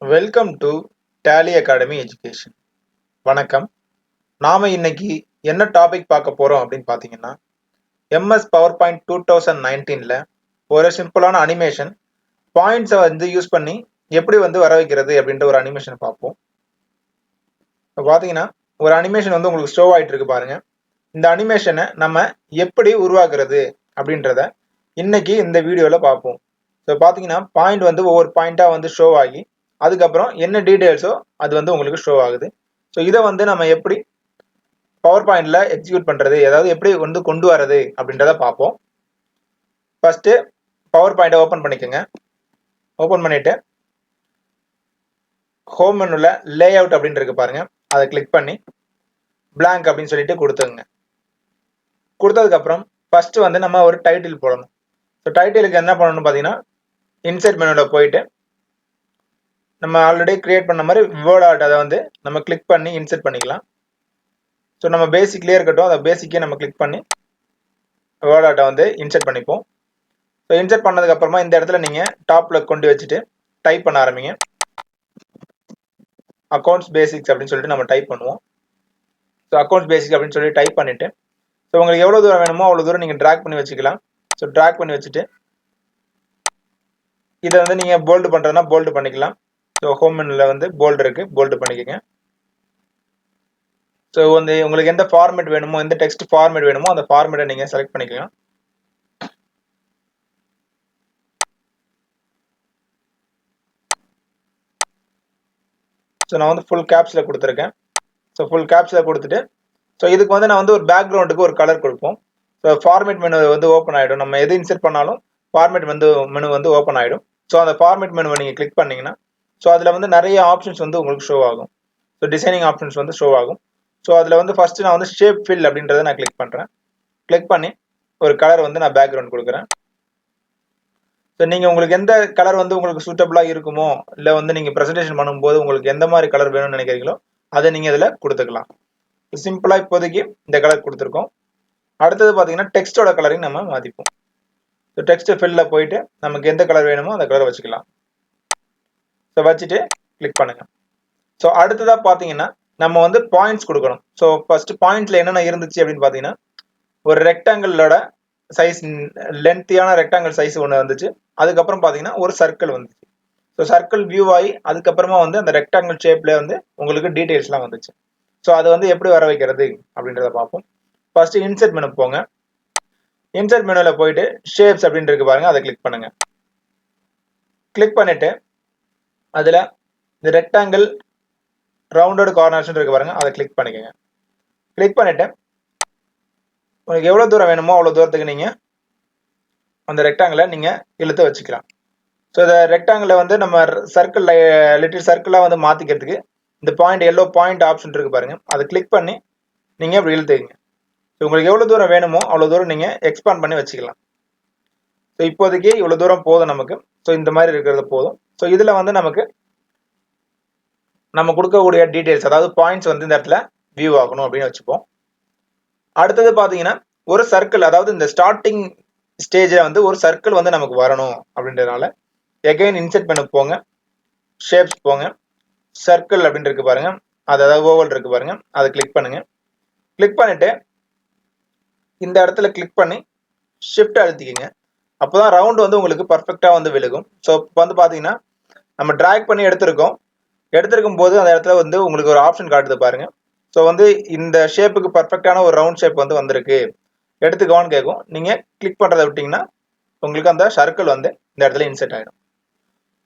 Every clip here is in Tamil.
Welcome to daily academy education. வணக்கம். நாம இன்னைக்கு என்ன டாபிக் பார்க்க போறோம் அப்படின்னு பார்த்தீங்கன்னா, எம்எஸ் பவர் பாயிண்ட் 2019ல ஒரு சிம்பிளான அனிமேஷன் பாயிண்ட்ஸை யூஸ் பண்ணி எப்படி வர வைக்கிறது அப்படின்ற ஒரு அனிமேஷன் பார்ப்போம். இப்போ பார்த்தீங்கன்னா ஒரு அனிமேஷன் உங்களுக்கு ஷோ ஆயிட்டு இருக்கு பாருங்க. இந்த அனிமேஷனை நம்ம எப்படி உருவாக்குறது அப்படின்றத இன்னைக்கு இந்த வீடியோல பார்ப்போம். ஸோ பார்த்தீங்கன்னா பாயிண்ட் ஒவ்வொரு பாயிண்டா ஷோ ஆகி அதுக்கப்புறம் என்ன டீடைல்ஸோ அது உங்களுக்கு ஷோ ஆகுது. ஸோ இதை நம்ம எப்படி பவர் பாயிண்ட்ல எக்ஸிக்யூட் பண்றது, அதாவது எப்படி கொண்டு வரது அப்படின்றத பார்ப்போம். ஃபர்ஸ்ட் பவர் பாயிண்டை ஓப்பன் பண்ணிக்கோங்க. ஓப்பன் பண்ணிட்டு ஹோம் மெனுல லே அவுட் அப்படின்னு இருக்கு பாருங்க, அதை கிளிக் பண்ணி பிளாங்க் அப்படின்னு சொல்லிட்டு கொடுத்துங்க. கொடுத்ததுக்கு அப்புறம் ஃபர்ஸ்ட் நம்ம ஒரு டைட்டில் போடணும். ஸோ டைட்டிலுக்கு என்ன பண்ணணும் பார்த்தீங்கன்னா, இன்சர்ட் மெனுல போயிட்டு நம்ம ஆல்ரெடி கிரியேட் பண்ண மாதிரி வேர்ட் ஆர்ட் அதை நம்ம கிளிக் பண்ணி இன்சர்ட் பண்ணிக்கலாம். ஸோ நம்ம பேசிக்லேயே இருக்கட்டும், அதை பேசிக்கே நம்ம கிளிக் பண்ணி வேர்ட் ஆர்ட்டை இன்சர்ட் பண்ணிப்போம். ஸோ இன்சர்ட் பண்ணதுக்கு அப்புறமா இந்த இடத்துல நீங்க டாப்ல கொண்டு வச்சுட்டு டைப் பண்ண ஆரம்பிங்க. அக்கௌண்ட்ஸ் பேசிக்ஸ் அப்படின்னு சொல்லிட்டு நம்ம டைப் பண்ணுவோம். ஸோ அக்கௌண்ட்ஸ் பேசிக் அப்படின்னு சொல்லி டைப் பண்ணிட்டு, ஸோ உங்களுக்கு எவ்வளவு தூரம் வேணுமோ அவ்வளவு தூரம் நீங்க டிராக் பண்ணி வச்சுக்கலாம். ஸோ டிராக் பண்ணி வச்சுட்டு இதை நீங்க போல்டு பண்றதுன்னா போல்டு பண்ணிக்கலாம். ஸோ ஹோம் மெனுல போல்டு இருக்கு, போல்டு பண்ணிக்கோங்க. ஸோ உங்களுக்கு எந்த ஃபார்மேட் வேணுமோ, எந்த டெக்ஸ்ட் ஃபார்மேட் வேணுமோ அந்த ஃபார்மேட்டை நீங்க செலக்ட் பண்ணிக்கலாம். ஸோ நான் ஃபுல் கேப்ஸ்ல கொடுத்துருக்கேன். ஸோ ஃபுல் கேப்ஸ்ல கொடுத்துட்டு, ஸோ இதுக்கு நான் ஒரு பேக்ரவுண்டுக்கு ஒரு கலர் கொடுப்போம். ஸோ ஃபார்மேட் மெனு ஓப்பன் ஆகிடும். நம்ம எது இன்சர்ட் பண்ணாலும் ஃபார்மேட் மெனு ஓப்பன் ஆகிடும். ஸோ அந்த ஃபார்மேட் மெனுவை நீங்கள் கிளிக் பண்ணீங்கன்னா, ஸோ அதில் நிறைய ஆப்ஷன்ஸ் உங்களுக்கு ஷோ ஆகும். ஸோ டிசைனிங் ஆப்ஷன்ஸ் ஷோ ஆகும். ஸோ அதில் ஃபர்ஸ்ட் நான் ஷேப் ஃபில் அப்படின்றத நான் கிளிக் பண்ணுறேன். கிளிக் பண்ணி ஒரு கலர் நான் பேக்ரவுண்ட் கொடுக்குறேன். ஸோ நீங்கள் உங்களுக்கு எந்த கலர் உங்களுக்கு சூட்டபிளாக இருக்குமோ, இல்லை நீங்கள் ப்ரெசன்டேஷன் பண்ணும்போது உங்களுக்கு எந்த மாதிரி கலர் வேணும்னு நினைக்கிறீங்களோ அதை நீங்கள் இதில் கொடுத்துக்கலாம். சிம்பிளாக இப்போதைக்கு இந்த கலர் கொடுத்துருக்கோம். அடுத்தது பார்த்தீங்கன்னா டெக்ஸ்டோட கலரையும் நம்ம மாற்றிப்போம். ஸோ டெக்ஸ்ட் ஃபில்ல போயிட்டு நமக்கு எந்த கலர் வேணுமோ அந்த கலரை வச்சுக்கலாம். ஸோ வச்சுட்டு கிளிக் பண்ணுங்க. ஸோ அடுத்ததாக பார்த்தீங்கன்னா நம்ம பாயிண்ட்ஸ் கொடுக்கணும். ஸோ ஃபர்ஸ்ட் பாயிண்ட்ல என்னென்ன இருந்துச்சு அப்படின்னு பார்த்தீங்கன்னா, ஒரு ரெக்டாங்கிளோட சைஸ், லென்த்தியான ரெக்டாங்கிள் சைஸ் ஒன்று வந்துச்சு. அதுக்கப்புறம் பார்த்தீங்கன்னா ஒரு சர்க்கிள் வந்துச்சு. ஸோ சர்க்கிள் வியூ ஆகி அதுக்கப்புறமா அந்த ரெக்டாங்கிள் ஷேப்ல உங்களுக்கு டீடைல்ஸ்லாம் வந்துச்சு. ஸோ அது எப்படி வர வைக்கிறது அப்படின்றத பார்ப்போம். ஃபர்ஸ்ட் இன்சர்ட் மெனு போங்க. இன்சர்ட் மெனுல போயிட்டு ஷேப்ஸ் அப்படின்னு இருக்கு பாருங்க, அதை கிளிக் பண்ணுங்க. கிளிக் பண்ணிட்டு அதுல இந்த ரெக்டாங்கிள் ரவுண்டட் கார்னர்ஸ் இருக்கு பாருங்க, அதை கிளிக் பண்ணிக்கோங்க. கிளிக் பண்ணிட்டு உங்களுக்கு எவ்வளவு தூரம் வேணுமோ அவ்வளவு தூரத்துக்கு நீங்க அந்த ரெக்டாங்கிளை நீங்க இழுத்து வச்சுக்கலாம். ஸோ இந்த ரெக்டாங்கிளை நம்ம சர்க்கிள் லிட்டில் சர்க்கிளா மாத்திக்கிறதுக்கு இந்த பாயிண்ட் எல்லோ பாயிண்ட் ஆப்ஷன் இருக்கு பாருங்க, அதை கிளிக் பண்ணி நீங்க இப்படி இழுத்துக்கங்க. ஸோ உங்களுக்கு எவ்வளவு தூரம் வேணுமோ அவ்வளவு தூரம் நீங்க எக்ஸ்பாண்ட் பண்ணி வச்சுக்கலாம். ஸோ இப்போதைக்கு இவ்வளவு தூரம் போதும் நமக்கு. ஸோ இந்த மாதிரி இருக்கிறது போதும். ஸோ இதுல நமக்கு நம்ம கொடுக்கக்கூடிய டீடைல்ஸ், அதாவது பாயிண்ட்ஸ் இந்த இடத்துல வியூ ஆகணும் அப்படின்னு வச்சுப்போம். அடுத்தது பாத்தீங்கன்னா ஒரு சர்க்கிள், அதாவது இந்த ஸ்டார்டிங் ஸ்டேஜ்ல ஒரு சர்க்கிள் நமக்கு வரணும் அப்படின்றதுனால எகைன் இன்சர்ட் மெனு போங்க, ஷேப்ஸ் போங்க, சர்க்கிள் அப்படின்னு இருக்கு பாருங்க, அதாவது ஓவல் இருக்கு பாருங்க, அதை கிளிக் பண்ணுங்க. கிளிக் பண்ணிட்டு இந்த இடத்துல கிளிக் பண்ணி ஷிஃப்ட் அழுத்திக்கங்க. அப்போதான் ரவுண்ட் உங்களுக்கு பர்ஃபெக்டா விழுகும். ஸோ இப்போ பாத்தீங்கன்னா நம்ம டிராக் பண்ணி எடுத்திருக்கும் போது அந்த இடத்துல உங்களுக்கு ஒரு ஆப்ஷன் காட்டுது பாருங்க. ஸோ இந்த ஷேப்புக்கு பர்ஃபெக்டான ஒரு ரவுண்ட் ஷேப் வந்திருக்கு, எடுத்துக்கோன்னு கேட்கும். நீங்க கிளிக் பண்றதை விட்டீங்கன்னா உங்களுக்கு அந்த சர்க்கிள் இந்த இடத்துல இன்செர்ட் ஆயிடும்.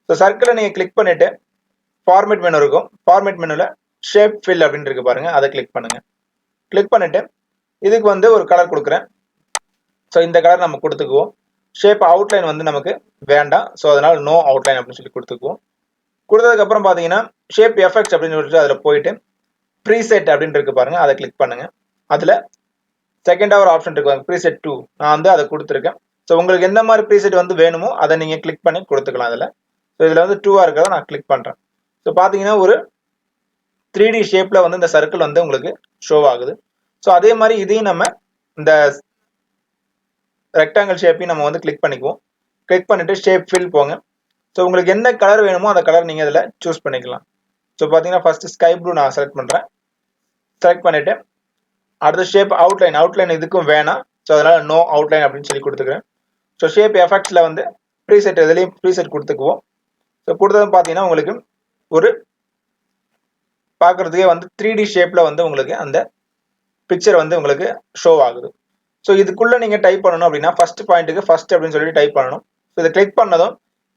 ஸோ சர்க்கிளை நீங்க கிளிக் பண்ணிட்டு ஃபார்மேட் மெனு இருக்கும், ஃபார்மேட் மெனுல ஷேப் ஃபில் அப்படின்னு இருக்கு பாருங்க, அதை கிளிக் பண்ணுங்க. கிளிக் பண்ணிட்டு இதுக்கு ஒரு கலர் கொடுக்குறேன். ஸோ இந்த கலர் நம்ம கொடுத்துக்குவோம். ஷேப் அவுட்லைன் நமக்கு வேண்டாம், ஸோ அதனால நோ அவுட்லைன் அப்படின்னு சொல்லி கொடுத்துக்குவோம். கொடுத்ததுக்கு அப்புறம் பாத்தீங்கன்னா ஷேப் எஃபெக்ட்ஸ் அப்படின்னு சொல்லிட்டு அதுல போயிட்டு ப்ரீசெட் அப்படின்னு இருக்கு பாருங்க, அதை கிளிக் பண்ணுங்க. அதுல செகண்டா ஒரு ஆப்ஷன் இருக்கு ப்ரீசெட் 2, நான் அதை கொடுத்துருக்கேன். ஸோ உங்களுக்கு எந்த மாதிரி ப்ரீசெட் வேணுமோ அதை நீங்க கிளிக் பண்ணி கொடுத்துக்கலாம் அதுல. ஸோ இதுல 2ஆ இருக்கிறத நான் கிளிக் பண்றேன். ஸோ பாத்தீங்கன்னா ஒரு 3D ஷேப்ல இந்த சர்க்கிள் உங்களுக்கு ஷோ ஆகுது. ஸோ அதே மாதிரி இதையும் நம்ம இந்த ரெக்டாங்கிள் ஷேப்பையும் நம்ம கிளிக் பண்ணிக்குவோம். கிளிக் பண்ணிட்டு ஷேப் ஃபில் போங்க. ஸோ உங்களுக்கு என்ன கலர் வேணுமோ அந்த கலர் நீங்கள் இதில் சூஸ் பண்ணிக்கலாம். ஸோ பார்த்தீங்கன்னா ஃபர்ஸ்ட் ஸ்கை ப்ளூ நான் செலக்ட் பண்ணுறேன். செலக்ட் பண்ணிவிட்டு அடுத்த ஷேப் அவுட்லைன் இதுக்கும் வேணாம். ஸோ அதனால் நோ அவுட்லைன் அப்படின்னு சொல்லி கொடுத்துக்கிறேன். ஸோ ஷேப் எஃபெக்ட்ஸில் வந்து ப்ரீசெட் இதுலேயும் ப்ரீசெட் கொடுத்துக்குவோம். ஸோ கொடுத்தது பார்த்தீங்கன்னா உங்களுக்கு ஒரு பார்க்குறதுக்கே வந்து 3D ஷேப்பில் வந்து உங்களுக்கு அந்த பிக்சர் வந்து உங்களுக்கு ஷோ ஆகுது. ஸோ இதுக்குள்ளே நீங்கள் டைப் பண்ணணும் அப்படின்னா ஃபர்ஸ்ட் பாயிண்ட்டுக்கு ஃபர்ஸ்ட் அப்படின்னு சொல்லிட்டு டைப் பண்ணணும். ஸோ இதை கிளிக் பண்ணதும்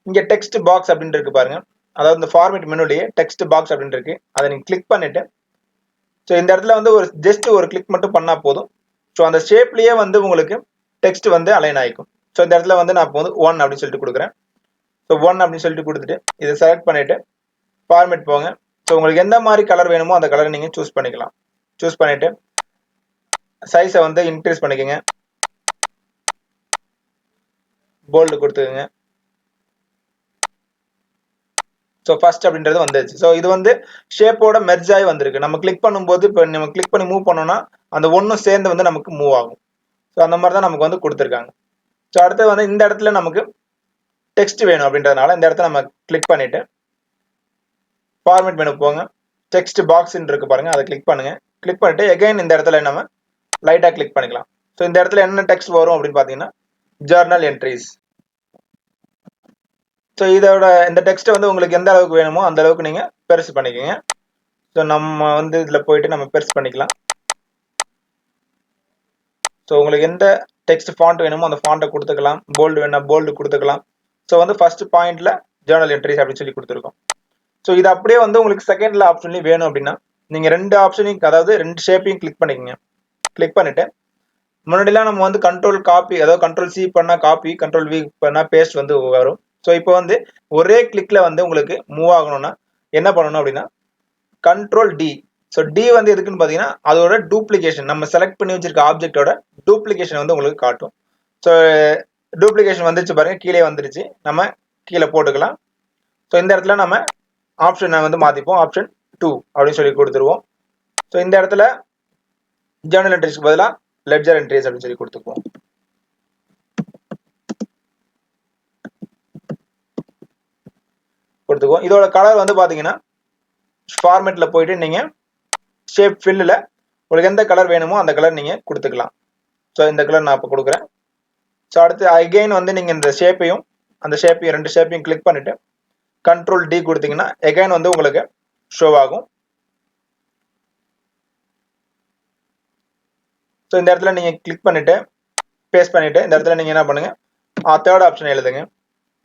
இங்கே டெக்ஸ்ட் பாக்ஸ் அப்படின்னு இருக்கு பாருங்க. அதாவது இந்த ஃபார்மேட் மெனுலேயே டெக்ஸ்ட் பாக்ஸ் அப்படின்னு இருக்கு. அதை நீங்கள் கிளிக் பண்ணிட்டு ஸோ இந்த இடத்துல வந்து ஒரு ஜஸ்ட் ஒரு கிளிக் மட்டும் பண்ணால் போதும். ஸோ அந்த ஷேப்லேயே வந்து உங்களுக்கு டெக்ஸ்ட் வந்து அலைன் ஆகிக்கும். ஸோ இந்த இடத்துல வந்து நான் இப்போ வந்து 1 அப்படின்னு சொல்லிட்டு கொடுக்குறேன். ஸோ 1 அப்படின்னு சொல்லிட்டு கொடுத்துட்டு இதை செலக்ட் பண்ணிட்டு ஃபார்மேட் போங்க. ஸோ உங்களுக்கு எந்த மாதிரி கலர் வேணுமோ அந்த கலரை நீங்கள் சூஸ் பண்ணிக்கலாம். சூஸ் பண்ணிட்டு சைஸை வந்து இன்க்ரீஸ் பண்ணிக்கோங்க. போல்டு கொடுத்துக்கோங்க. ஸோ ஃபர்ஸ்ட் அப்படின்றது வந்துருச்சு. ஸோ இது வந்து ஷேப்போட மெர்ஜ் ஆகி வந்திருக்கு. நம்ம கிளிக் பண்ணும்போது இப்போ நம்ம கிளிக் பண்ணி மூவ் பண்ணோம்னா அந்த ஒன்றும் சேர்ந்து வந்து நமக்கு மூவ் ஆகும். ஸோ அந்த மாதிரி தான் நமக்கு வந்து கொடுத்துருக்காங்க. ஸோ அடுத்து வந்து இந்த இடத்துல நமக்கு டெக்ஸ்ட் வேணும் அப்படின்றதுனால இந்த இடத்துல நம்ம கிளிக் பண்ணிட்டு ஃபார்மேட் மெனு போங்க. டெக்ஸ்ட் பாக்ஸ் இருக்கு பாருங்க, அதை கிளிக் பண்ணுங்க. கிளிக் பண்ணிட்டு எகைன் இந்த இடத்துல நம்ம லைட்டாக கிளிக் பண்ணிக்கலாம். ஸோ இந்த இடத்துல என்ன டெக்ஸ்ட் வரும் அப்படின்னு பார்த்தீங்கன்னா ஜர்னல் என்ட்ரிஸ். ஸோ இதோட இந்த டெக்ஸ்ட்டை வந்து உங்களுக்கு எந்த அளவுக்கு வேணுமோ அந்த அளவுக்கு நீங்கள் பெருசு பண்ணிக்கோங்க. ஸோ நம்ம வந்து இதில் போயிட்டு நம்ம பெருசு பண்ணிக்கலாம். ஸோ உங்களுக்கு எந்த டெக்ஸ்ட் ஃபாண்ட் வேணுமோ அந்த ஃபாண்ட்டை கொடுத்துக்கலாம். போல்டு வேணா போல்டு கொடுத்துக்கலாம். ஸோ வந்து ஃபர்ஸ்ட் பாயிண்ட்ல ஜர்னல் என்ட்ரிஸ் அப்படின்னு சொல்லி கொடுத்துருக்கோம். ஸோ இது அப்படியே வந்து உங்களுக்கு செகண்ட்ல ஆப்ஷன்லையும் வேணும் அப்படின்னா நீங்கள் ரெண்டு ஆப்ஷனையும், அதாவது ரெண்டு ஷேப்பையும் கிளிக் பண்ணிக்கோங்க. கிளிக் பண்ணிட்டு முன்னாடிலாம் நம்ம வந்து கண்ட்ரோல் காப்பி, அதாவது கண்ட்ரோல் சி பண்ணால் காப்பி, கண்ட்ரோல் வி பண்ணால் பேஸ்ட் வந்து வரும். ஸோ இப்போ வந்து ஒரே கிளிக்ல வந்து உங்களுக்கு மூவ் ஆகணும்னா என்ன பண்ணணும் அப்படின்னா கண்ட்ரோல் டி. ஸோ டி வந்து எதுக்குன்னு பார்த்தீங்கன்னா அதோட டூப்ளிகேஷன், நம்ம செலக்ட் பண்ணி வச்சிருக்க ஆப்ஜெக்டோட டூப்ளிகேஷன் வந்து உங்களுக்கு காட்டும். ஸோ டூப்ளிகேஷன் வந்துருச்சு பாருங்க, கீழே வந்துருச்சு. நம்ம கீழே போட்டுக்கலாம். ஸோ இந்த இடத்துல நம்ம ஆப்ஷனை வந்து மாற்றிப்போம். ஆப்ஷன் 2 அப்படின்னு சொல்லி கொடுத்துருவோம். ஸோ இந்த இடத்துல ஜர்னல் என்ட்ரிஸ்க்கு பதிலாக லெட்ஜர் என்ட்ரிஸ் அப்படின்னு சொல்லி கொடுத்துக்குவோம். இதோட கலர் வந்து பார்த்தீங்கன்னா ஃபார்மேட்டில் போயிட்டு நீங்கள் ஷேப் ஃபில்லில் உங்களுக்கு எந்த கலர் வேணுமோ அந்த கலர் நீங்கள் கொடுத்துக்கலாம். ஸோ இந்த கலர் நான் இப்போ கொடுக்குறேன். ஸோ அடுத்து அகைன் வந்து நீங்கள் இந்த ஷேப்பையும் அந்த ஷேப்பையும் ரெண்டு ஷேப்பையும் கிளிக் பண்ணிவிட்டு கண்ட்ரோல் டி கொடுத்தீங்கன்னா அகைன் வந்து உங்களுக்கு ஷோ ஆகும். ஸோ இந்த இடத்துல நீங்கள் கிளிக் பண்ணிவிட்டு பேஸ்ட் பண்ணிவிட்டு இந்த இடத்துல நீங்கள் என்ன பண்ணுங்கள், தேர்ட் ஆப்ஷன் எழுதுங்க.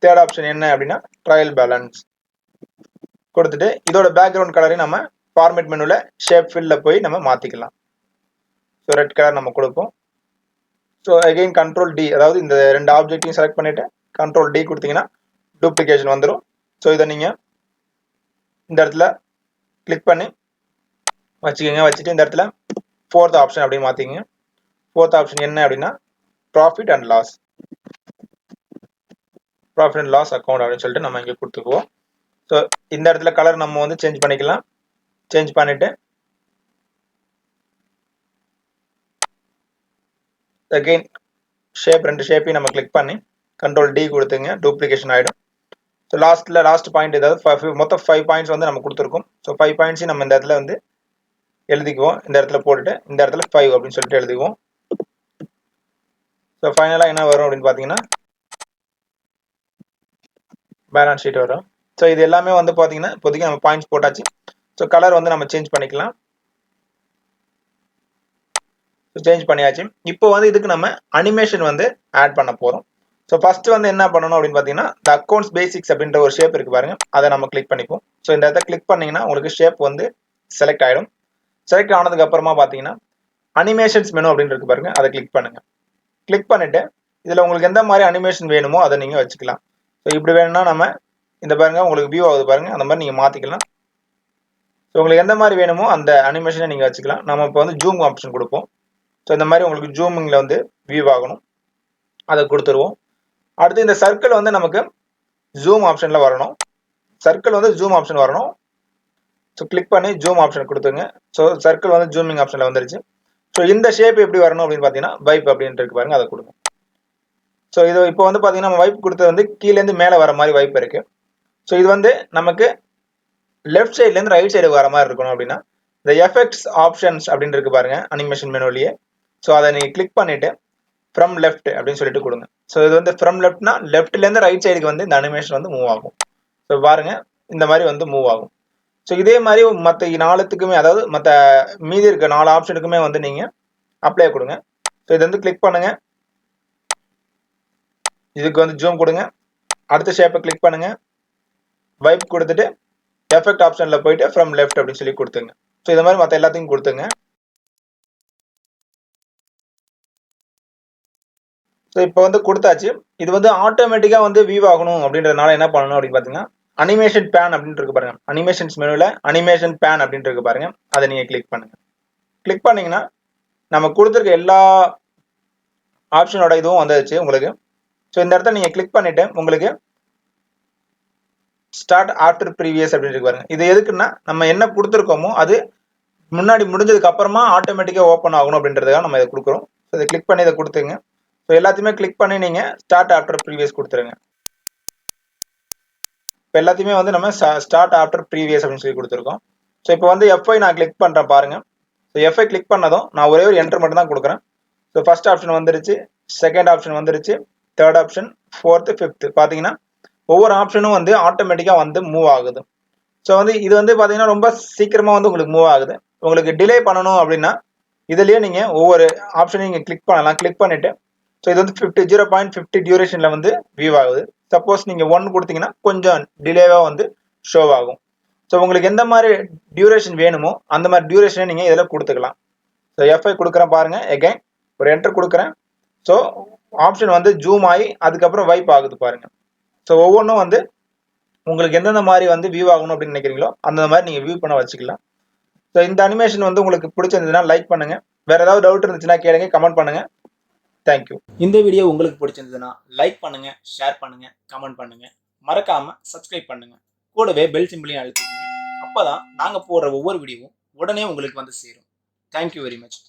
தேர்ட் ஆப்ஷன் என்ன அப்படின்னா ட்ரையல் பேலன்ஸ் கொடுத்துட்டு இதோட பேக்ரவுண்ட் கலரையும் நம்ம ஃபார்மேட் மெனுவில் ஷேப் ஃபில்லில் போய் நம்ம மாற்றிக்கலாம். ஸோ ரெட் கலர் நம்ம கொடுப்போம். ஸோ அகெயின் கண்ட்ரோல் டி, அதாவது இந்த ரெண்டு ஆப்ஜெக்டையும் செலக்ட் பண்ணிவிட்டு கண்ட்ரோல் டி கொடுத்தீங்கன்னா டூப்ளிகேஷன் வந்துடும். ஸோ இதை நீங்கள் இந்த இடத்துல கிளிக் பண்ணி வச்சுக்கோங்க. வச்சுட்டு இந்த இடத்துல ஃபோர்த் ஆப்ஷன் அப்படியே மாற்றிக்கங்க. ஃபோர்த் ஆப்ஷன் என்ன அப்படின்னா ப்ராஃபிட் அண்ட் லாஸ் அக்கௌண்ட் அப்படின்னு சொல்லிட்டு நம்ம இங்கே கொடுத்துக்குவோம். ஸோ இந்த இடத்துல கலர் நம்ம வந்து சேஞ்ச் பண்ணிக்கலாம். சேஞ்ச் பண்ணிவிட்டு அகெயின் ஷேப் ரெண்டு ஷேப்பையும் நம்ம கிளிக் பண்ணி கண்ட்ரோல் டி கொடுத்துங்க, டூப்ளிகேஷன் ஆகிடும். ஸோ லாஸ்ட் பாயிண்ட் ஏதாவது மொத்தம் 5 பாயிண்ட்ஸ் வந்து நம்ம கொடுத்துருக்கோம். ஸோ 5 பாயிண்ட்ஸையும் நம்ம இந்த இடத்துல வந்து எழுதிக்குவோம். இந்த இடத்துல போட்டுட்டு இந்த இடத்துல 5 அப்படின்னு சொல்லிட்டு எழுதிக்குவோம். ஸோ ஃபைனலாக என்ன வரும் அப்படின்னு பார்த்தீங்கன்னா பேலன்ஸ் ஷீட் வரும். ஸோ இது எல்லாமே வந்து பார்த்தீங்கன்னா இப்போதைக்கு நம்ம பாயிண்ட்ஸ் போட்டாச்சு. ஸோ கலர் வந்து நம்ம சேஞ்ச் பண்ணிக்கலாம். சேஞ்ச் பண்ணியாச்சு. இப்போ வந்து இதுக்கு நம்ம அனிமேஷன் வந்து ஆட் பண்ண போகிறோம். ஸோ ஃபர்ஸ்ட் வந்து என்ன பண்ணணும் அப்படின்னு பார்த்தீங்கன்னா த அக்கௌண்ட்ஸ் பேசிக்ஸ் அப்படின்ற ஒரு ஷேப் இருக்கு பாருங்க, அதை நம்ம கிளிக் பண்ணிப்போம். ஸோ இந்த இடத்த கிளிக் பண்ணீங்கன்னா உங்களுக்கு ஷேப் வந்து செலக்ட் ஆகிடும். செலக்ட் ஆனதுக்கு அப்புறமா பார்த்தீங்கன்னா அனிமேஷன்ஸ் மெனு அப்படின்னு இருக்கு பாருங்க, அதை கிளிக் பண்ணுங்க. கிளிக் பண்ணிட்டு இதில் உங்களுக்கு எந்த மாதிரி அனிமேஷன் வேணுமோ அதை நீங்கள் வச்சுக்கலாம். ஸோ இப்படி வேணும்னா நம்ம இந்த பாருங்க உங்களுக்கு வியூ ஆகுது பாருங்க, அந்த மாதிரி நீங்கள் மாற்றிக்கலாம். ஸோ உங்களுக்கு எந்த மாதிரி வேணுமோ அந்த அனிமேஷனை நீங்கள் வச்சுக்கலாம். நம்ம இப்போ வந்து ஜூம் ஆப்ஷன் கொடுப்போம். ஸோ இந்த மாதிரி உங்களுக்கு ஜூமிங்கில் வந்து வியூ ஆகணும், அதை கொடுத்துருவோம். அடுத்து இந்த சர்க்கிள் வந்து நமக்கு ஜூம் ஆப்ஷனில் வரணும். சர்க்கிள் வந்து ஜூம் ஆப்ஷன் வரணும். ஸோ கிளிக் பண்ணி ஜூம் ஆப்ஷன் கொடுத்துங்க. ஸோ சர்க்கிள் வந்து ஜூமிங் ஆப்ஷனில் வந்துருச்சு. ஸோ இந்த ஷேப் எப்படி வரணும் அப்படின்னு பார்த்தீங்கன்னா வைப் அப்படின்ட்டு இருக்கு பாருங்க, அதை கொடுங்க. ஸோ இது இப்போ வந்து பார்த்தீங்கன்னா நம்ம வைப் கொடுத்தது வந்து கீழேருந்து மேலே வர மாதிரி வைப் இருக்கு. ஸோ இது வந்து நமக்கு லெஃப்ட் சைட்லேருந்து ரைட் சைடு வர மாதிரி இருக்கணும் அப்படின்னா இந்த எஃபெக்ட்ஸ் ஆப்ஷன்ஸ் அப்படின்னு இருக்கு பாருங்க அனிமேஷன் மெனுவிலேயே. ஸோ அதை நீங்கள் கிளிக் பண்ணிட்டு ஃப்ரம் லெஃப்ட் அப்படின்னு சொல்லிட்டு கொடுங்க. ஸோ இது வந்து ஃப்ரம் லெஃப்ட்னா லெஃப்ட்லேருந்து ரைட் சைடுக்கு வந்து இந்த அனிமேஷன் வந்து மூவ் ஆகும். ஸோ பாருங்க இந்த மாதிரி வந்து மூவ் ஆகும். ஸோ இதே மாதிரி மற்ற 4த்துக்குமே, அதாவது மற்ற மீதி இருக்க 4 ஆப்ஷனுக்குமே வந்து நீங்கள் அப்ளை கொடுங்க. ஸோ இது வந்து கிளிக் பண்ணுங்க, இதுக்கு வந்து ஜூம் கொடுங்க, அடுத்த ஷேப்பை கிளிக் பண்ணுங்க, வைப் கொடுத்துட்டு எஃபெக்ட் ஆப்ஷன்ல போயிட்டு ஃப்ரம் லெஃப்ட் அப்படின்னு சொல்லி கொடுத்துங்க. ஸோ இந்த மாதிரி மற்ற எல்லாத்தையும் கொடுத்துங்க. ஸோ இப்போ வந்து கொடுத்தாச்சு. இது வந்து ஆட்டோமேட்டிக்காக வந்து வியூ ஆகணும் அப்படின்றதுனால என்ன பண்ணணும் அப்படின்னு பார்த்தீங்கன்னா அனிமேஷன் பேன் அப்படின்னு இருக்கு பாருங்க. அனிமேஷன்ஸ் மெனுவில் அனிமேஷன் பேன் அப்படின்னு இருக்கு பாருங்க. அதை நீங்கள் கிளிக் பண்ணுங்க. கிளிக் பண்ணீங்கன்னா நம்ம கொடுத்துருக்க எல்லா ஆப்ஷனோட இதுவும் வந்துச்சு உங்களுக்கு. ஸோ இந்த இடத்துல நீங்கள் கிளிக் பண்ணிட்டு உங்களுக்கு ஸ்டார்ட் ஆஃப்டர் ப்ரீவியஸ் அப்படின்னு இருக்கு பாருங்க. இது எதுக்குன்னா நம்ம என்ன கொடுத்துருக்கோமோ அது முன்னாடி முடிஞ்சதுக்கு அப்புறமா ஆட்டோமேட்டிக்காக ஓப்பன் ஆகணும் அப்படின்றதுக்காக நம்ம இதை கொடுக்குறோம். ஸோ இதை கிளிக் பண்ணி இதை கொடுத்துங்க. ஸோ எல்லாத்தையுமே கிளிக் பண்ணி நீங்கள் ஸ்டார்ட் ஆஃப்டர் ப்ரீவியஸ் கொடுத்துருங்க. இப்போ எல்லாத்தையுமே வந்து நம்ம ஸ்டார்ட் ஆஃப்டர் ப்ரீவியஸ் அப்படின்னு சொல்லி கொடுத்துருக்கோம். ஸோ இப்போ வந்து எஃப்ஐ நான் கிளிக் பண்ணுறேன் பாருங்க. ஸோ எஃப்ஐ கிளிக் பண்ணதும் நான் ஒரே ஒரு என்டர் மட்டும் தான் கொடுக்குறேன். ஸோ ஃபர்ஸ்ட் ஆப்ஷன் வந்துருச்சு, செகண்ட் ஆப்ஷன் வந்துருச்சு, தேர்ட் ஆப்ஷன், ஃபோர்த்து, ஃபிஃப்த்து. பார்த்தீங்கன்னா ஒவ்வொரு ஆப்ஷனும் வந்து ஆட்டோமேட்டிக்காக வந்து மூவ் ஆகுது. ஸோ வந்து இது வந்து பார்த்தீங்கன்னா ரொம்ப சீக்கிரமாக வந்து உங்களுக்கு மூவ் ஆகுது. உங்களுக்கு டிலே பண்ணணும் அப்படின்னா இதுலேயே நீங்கள் ஒவ்வொரு ஆப்ஷனையும் நீங்கள் கிளிக் பண்ணலாம். கிளிக் பண்ணிவிட்டு ஸோ இது வந்து 0.50 டியூரேஷனில் வந்து வியூ ஆகுது. சப்போஸ் நீங்கள் 1 கொடுத்தீங்கன்னா கொஞ்சம் டிலேவாக வந்து ஷோ ஆகும். ஸோ உங்களுக்கு எந்த மாதிரி டியூரேஷன் வேணுமோ அந்த மாதிரி டியூரேஷனை நீங்கள் இதில் கொடுத்துக்கலாம். ஸோ எஃப்ஐ கொடுக்குறேன் பாருங்க, எகைன் ஒரு என்டர் கொடுக்குறேன். ஸோ ஆப்ஷன் வந்து ஜூம் ஆகி அதுக்கப்புறம் வைப் ஆகுது பாருங்க. ஸோ ஒவ்வொன்றும் வந்து உங்களுக்கு எந்தெந்த மாதிரி வந்து வியூ ஆகணும் அப்படின்னு நினைக்கிறீங்களோ அந்த மாதிரி நீங்கள் வியூ பண்ண வச்சுக்கலாம். ஸோ இந்த அனிமேஷன் வந்து உங்களுக்கு பிடிச்சிருந்ததுன்னா லைக் பண்ணுங்க. வேற ஏதாவது டவுட் இருந்துச்சுன்னா கேளுங்க, கமெண்ட் பண்ணுங்க. தேங்க்யூ. இந்த வீடியோ உங்களுக்கு பிடிச்சிருந்ததுன்னா லைக் பண்ணுங்க, ஷேர் பண்ணுங்க, கமெண்ட் பண்ணுங்க. மறக்காம சப்ஸ்கிரைப் பண்ணுங்க. கூடவே பெல் சிம்பிளையும் அழுத்திக்கங்க. அப்பதான் நாங்க போடுற ஒவ்வொரு வீடியோவும் உடனே உங்களுக்கு வந்து சேரும். Thank you very much.